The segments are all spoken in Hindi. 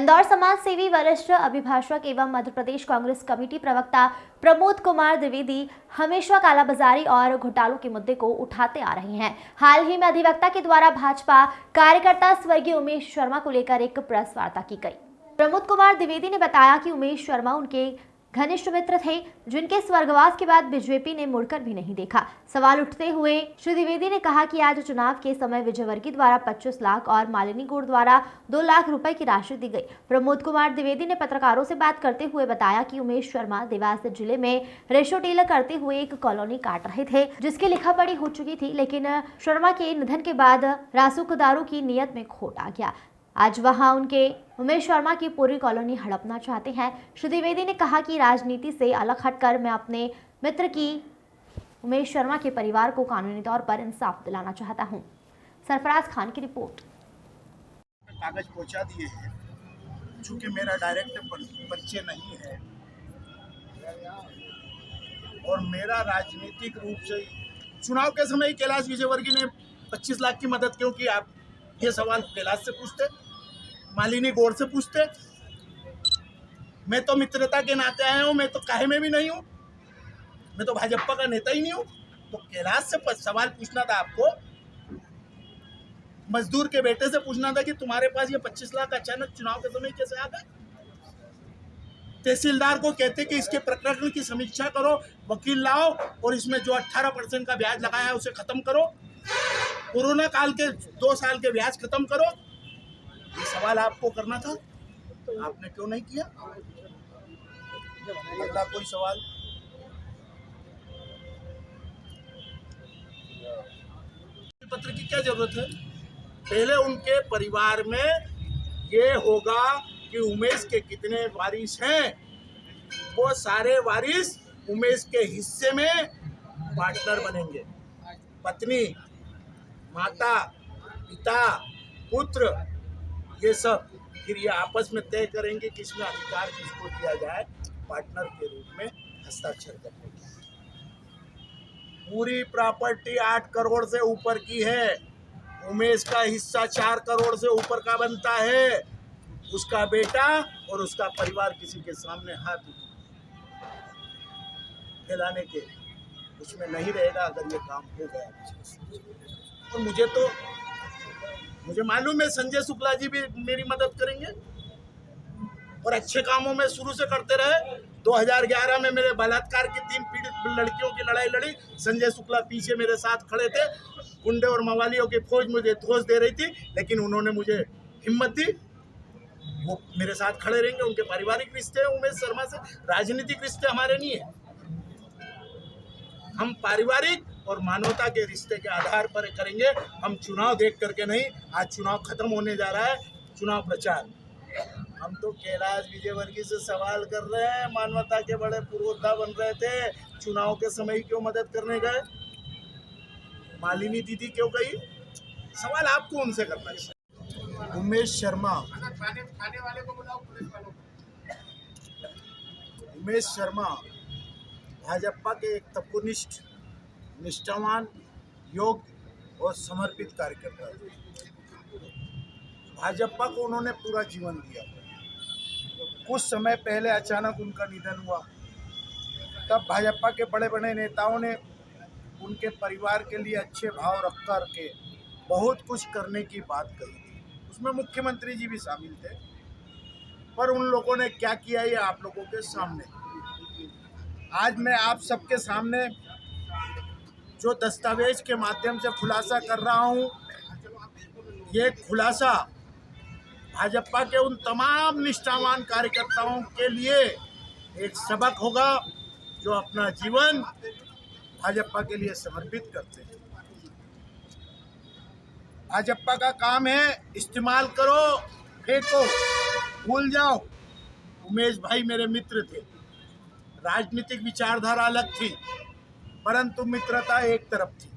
इंदौर समाज सेवी वरिष्ठ अभिभाषक एवं मध्य प्रदेश कांग्रेस कमेटी प्रवक्ता प्रमोद कुमार द्विवेदी हमेशा कालाबाजारी और घोटालों के मुद्दे को उठाते आ रहे हैं। हाल ही में अधिवक्ता के द्वारा भाजपा कार्यकर्ता स्वर्गीय उमेश शर्मा को लेकर एक प्रेस वार्ता की गई। प्रमोद कुमार द्विवेदी ने बताया कि उमेश शर्मा उनके घनिष्ठ मित्र थे, जिनके स्वर्गवास के बाद बीजेपी ने मुड़कर भी नहीं देखा। सवाल उठते हुए श्री द्विवेदी ने कहा कि आज चुनाव के समय विजयवर्गीय द्वारा 25 लाख और मालिनी गौड़ द्वारा 2 लाख रुपए की राशि दी गई। प्रमोद कुमार द्विवेदी ने पत्रकारों से बात करते हुए बताया कि उमेश शर्मा देवास जिले में रेशो टेलर करते हुए एक कॉलोनी काट रहे थे, जिसकी लिखा पढ़ी हो चुकी थी, लेकिन शर्मा के निधन के बाद रासूखदारों की नीयत में खोट आ गया। आज वहां उनके उमेश शर्मा की पूरी कॉलोनी हड़पना चाहते हैं। श्री द्विवेदी ने कहा कि राजनीति से अलग हटकर मैं अपने मित्र की उमेश शर्मा के परिवार को कानूनी तौर पर इंसाफ दिलाना चाहता हूं। सरफराज खान की रिपोर्ट। कागज पहुंचा दिए हैं, चूंकि मेरा डायरेक्ट परिचय नहीं है और मेरा राजनीतिक रूप से चुनाव के समय कैलाश विजयवर्गीय ने 25 लाख की मदद क्यों की? आप ये सवाल कैलाश से पूछते, मालिनी गौड़ से पूछते। मैं तो मित्रता के नाते आया हूँ, मैं तो काहे में भी नहीं हूँ, मैं तो भाजपा का नेता ही नहीं हूँ। तो कैलाश से सवाल पूछना था आपको, मजदूर के बेटे से पूछना था कि तुम्हारे पास ये 25 लाख अचानक चुनाव के समय कैसे आ गए। तहसीलदार को कहते कि इसके प्रकरण की समीक्षा करो, वकील लाओ और इसमें जो 18% का ब्याज लगाया है उसे खत्म करो, कोरोना काल के 2 साल के ब्याज खत्म करो। ये सवाल आपको करना था, आपने क्यों नहीं किया? अगला कोई सवाल? पत्र की क्या जरूरत है? पहले उनके परिवार में ये होगा कि उमेश के कितने वारिस हैं, वो सारे वारिस उमेश के हिस्से में पार्टनर बनेंगे। पत्नी, माता, पिता, पुत्र, ये सब फिर ये आपस में तय करेंगे किसमें अधिकार किसको दिया जाए, पार्टनर के रूप में हस्ताक्षर करने की। पूरी प्रॉपर्टी 8 करोड़ से ऊपर की है, उमेश का हिस्सा 4 करोड़ से ऊपर का बनता है। उसका बेटा और उसका परिवार किसी के सामने हाथ फैलाने के उसमें नहीं रहेगा अगर ये काम हो गया। और मुझे मालूम है संजय शुक्ला जी भी मेरी मदद करेंगे और अच्छे कामों में शुरू से करते रहे। 2011 में मेरे बलात्कार की 3 पीड़ित लड़कियों की लड़ाई लड़ी, संजय शुक्ला पीछे मेरे साथ खड़े थे। गुंडे और मवालियों की फौज मुझे ठोस दे रही थी, लेकिन उन्होंने मुझे हिम्मत दी। वो मेरे साथ खड़े रहेंगे। उनके पारिवारिक रिश्ते हैं उमेश शर्मा से, राजनीतिक रिश्ते हमारे नहीं है। हम पारिवारिक और मानवता के रिश्ते के आधार पर करेंगे। हम चुनाव देख करके नहीं। आज चुनाव खत्म होने जा रहा है, चुनाव प्रचार। हम तो कैलाश विजयवर्गीय से सवाल कर रहे हैं, मानवता के बड़े पुरोधा बन रहे थे, चुनाव के समय क्यों मदद करने गए? मालिनी दीदी क्यों गई? सवाल आपको उनसे करना है। उमेश शर्मा, उमेश शर्मा भाजपा के एक तत्वनिष्ठ, निष्ठावान, योग्य और समर्पित कार्यकर्ता थे। भाजपा को उन्होंने पूरा जीवन दिया। कुछ समय पहले अचानक उनका निधन हुआ, तब भाजपा के बड़े बड़े नेताओं ने उनके परिवार के लिए अच्छे भाव रख कर के बहुत कुछ करने की बात कही थी। उसमें मुख्यमंत्री जी भी शामिल थे, पर उन लोगों ने क्या किया ये आप लोगों के सामने। आज मैं आप सबके सामने जो दस्तावेज के माध्यम से खुलासा कर रहा हूँ, ये खुलासा भाजपा के उन तमाम निष्ठावान कार्यकर्ताओं के लिए एक सबक होगा जो अपना जीवन भाजपा के लिए समर्पित करते हैं। भाजपा का काम है इस्तेमाल करो, फेंको, भूल जाओ। उमेश भाई मेरे मित्र थे, राजनीतिक विचारधारा अलग थी, परंतु मित्रता एक तरफ थी।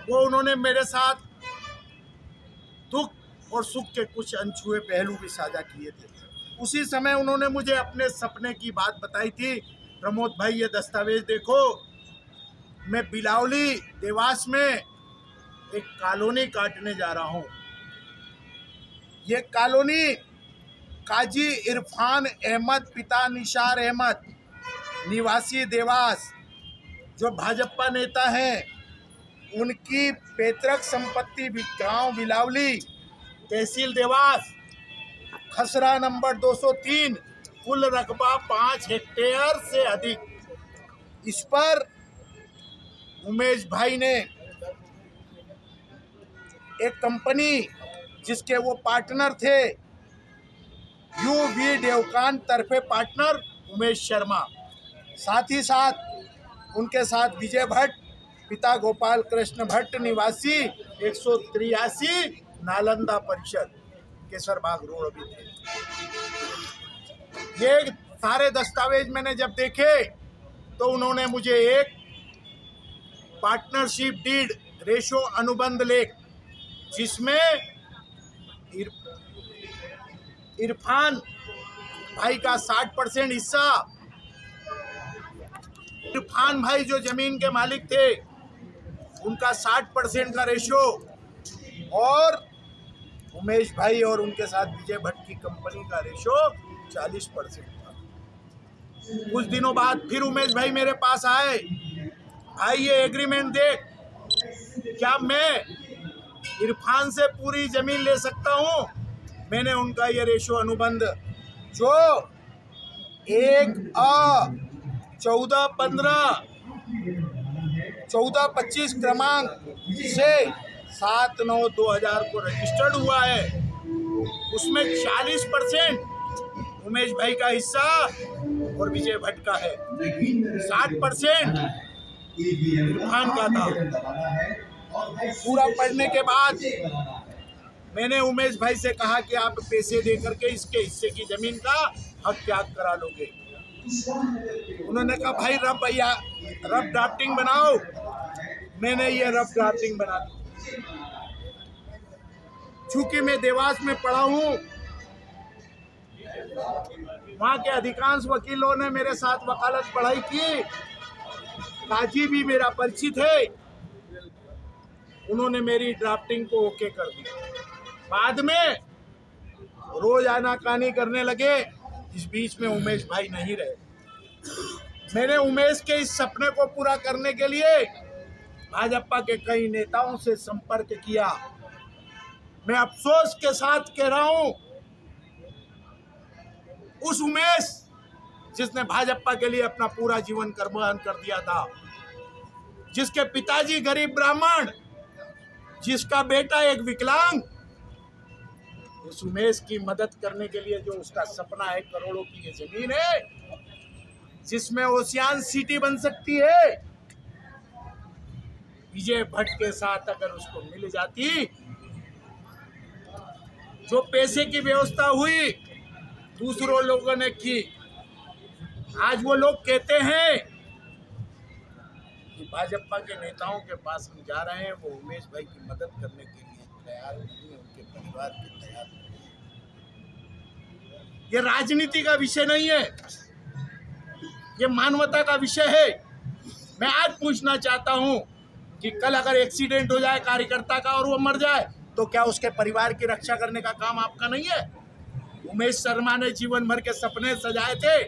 वो उन्होंने मेरे साथ दुख और सुख के कुछ अनछुए पहलू भी साझा किए थे। उसी समय उन्होंने मुझे अपने सपने की बात बताई थी, प्रमोद भाई ये दस्तावेज देखो, मैं बिलावली देवास में एक कॉलोनी काटने जा रहा हूँ। ये कॉलोनी काजी इरफान अहमद पिता निशार अहमद निवासी देवास, जो भाजपा नेता हैं, उनकी पैतृक संपत्ति गांव बिलावली, तहसील देवास, खसरा नंबर 203, कुल रकबा 5 हेक्टेयर से अधिक। इस पर उमेश भाई ने एक कंपनी जिसके वो पार्टनर थे, यूवी देवकान तरफे पार्टनर उमेश शर्मा, साथ ही साथ उनके साथ विजय भट्ट पिता गोपाल कृष्ण भट्ट निवासी 183 नालंदा परिषद केसरबाग रोड भी थे। ये सारे दस्तावेज मैंने जब देखे तो उन्होंने मुझे एक पार्टनरशिप डीड रेशो अनुबंध लेख, जिसमें इरफान भाई का 60% हिस्सा, इरफान भाई जो जमीन के मालिक थे उनका 60% का रेशो, और उमेश भाई और उनके साथ विजय भट्ट की कंपनी का रेशो 40% था। कुछ दिनों बाद फिर उमेश भाई मेरे पास आए, भाई ये एग्रीमेंट देख, क्या मैं इरफान से पूरी जमीन ले सकता हूँ? मैंने उनका ये रेशो अनुबंध जो 1425 क्रमांक से 7/9/2000 को रजिस्टर्ड हुआ है, उसमें 40% उमेश भाई का हिस्सा और विजय भट्ट का है, 60% इरफान का था। पूरा पढ़ने के बाद मैंने उमेश भाई से कहा कि आप पैसे दे करके इसके हिस्से की जमीन का हक त्याग करा लोगे। उन्होंने कहा भाई रफ ड्राफ्टिंग बनाओ। मैंने ये रफ ड्राफ्टिंग बना दी। चूंकि मैं देवास में पढ़ा हूँ, वहाँ के अधिकांश वकीलों ने मेरे साथ वकालत पढ़ाई की, काजी भी मेरा परिचित है, उन्होंने मेरी ड्राफ्टिंग को ओके कर दी। बाद में रोज आनाकानी करने लगे, इस बीच में उमेश भाई नहीं रहे। मैंने उमेश के इस सपने को पूरा करने के लिए भाजपा के कई नेताओं से संपर्क किया। मैं अफसोस के साथ कह रहा हूं, उस उमेश जिसने भाजपा के लिए अपना पूरा जीवन कुर्बान कर दिया था, जिसके पिताजी गरीब ब्राह्मण, जिसका बेटा एक विकलांग, उस उमेश की मदद करने के लिए जो उसका सपना है, करोड़ों की ये जमीन है जिसमें ओशियान सिटी बन सकती है, विजय भट्ट के साथ अगर उसको मिल जाती, जो पैसे की व्यवस्था हुई दूसरों लोगों ने की, आज वो लोग कहते हैं कि भाजपा के नेताओं के पास हम जा रहे हैं, वो उमेश भाई की मदद करने के लिए तैयार नहीं है, उनके परिवार के तैयार नहीं। ये राजनीति का विषय नहीं है, ये मानवता का विषय है। मैं आज पूछना चाहता हूं कि कल अगर एक्सीडेंट हो जाए कार्यकर्ता का और वो मर जाए, तो क्या उसके परिवार की रक्षा करने का काम आपका नहीं है? उमेश शर्मा ने जीवन भर के सपने सजाए थे,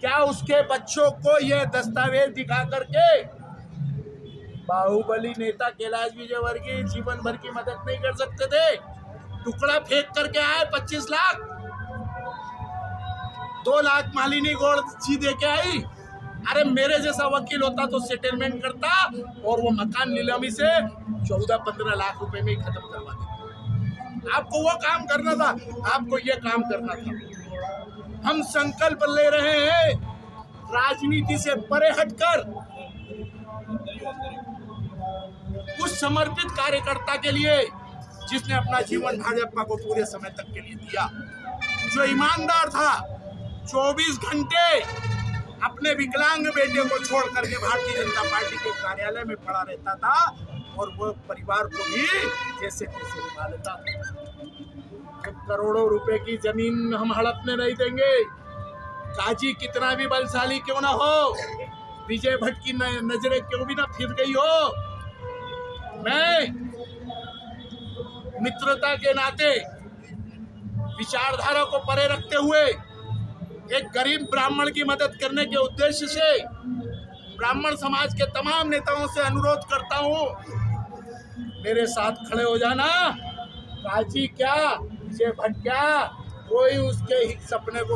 क्या उसके बच्चों को यह दस्तावेज दिखा करके बाहुबली नेता कैलाश विजयवर्गीय जीवन भर की मदद नहीं कर सकते थे? टुकड़ा फेंक करके आए 25 लाख, 2 लाख मालिनी गौड़ जी दे के आई। अरे मेरे जैसा वकील होता तो सेटलमेंट करता और वो मकान नीलामी से 14-15 लाख रुपए में ही खत्म करवा देता। आपको वो काम करना था, आपको ये काम करना था। हम संकल्प ले रहे हैं राजनीति से परे हटकर उस समर्पित कार्यकर्ता के लिए जिसने अपना जीवन भाजपा को पूरे समय तक के लिए दिया, जो ईमानदार था, 24 घंटे अपने विकलांग बेटे को छोड़ करके भारतीय जनता पार्टी के कार्यालय में पड़ा रहता था और वो परिवार को भी जैसे तैसे निभा लेता था। करोड़ों रुपए की जमीन हम हड़पने नहीं देंगे। काजी कितना भी बलशाली क्यों ना हो, विजय भट्ट की नजरें क्यों भी ना फिर गई हो, मैं मित्रता के नाते विचारधारा को परे रखते हुए एक गरीब ब्राह्मण की मदद करने के उद्देश्य से ब्राह्मण समाज के तमाम नेताओं से अनुरोध करता हूं, मेरे साथ खड़े हो जाना। काजी क्या, विजय भट्ट क्या, कोई उसके सपने को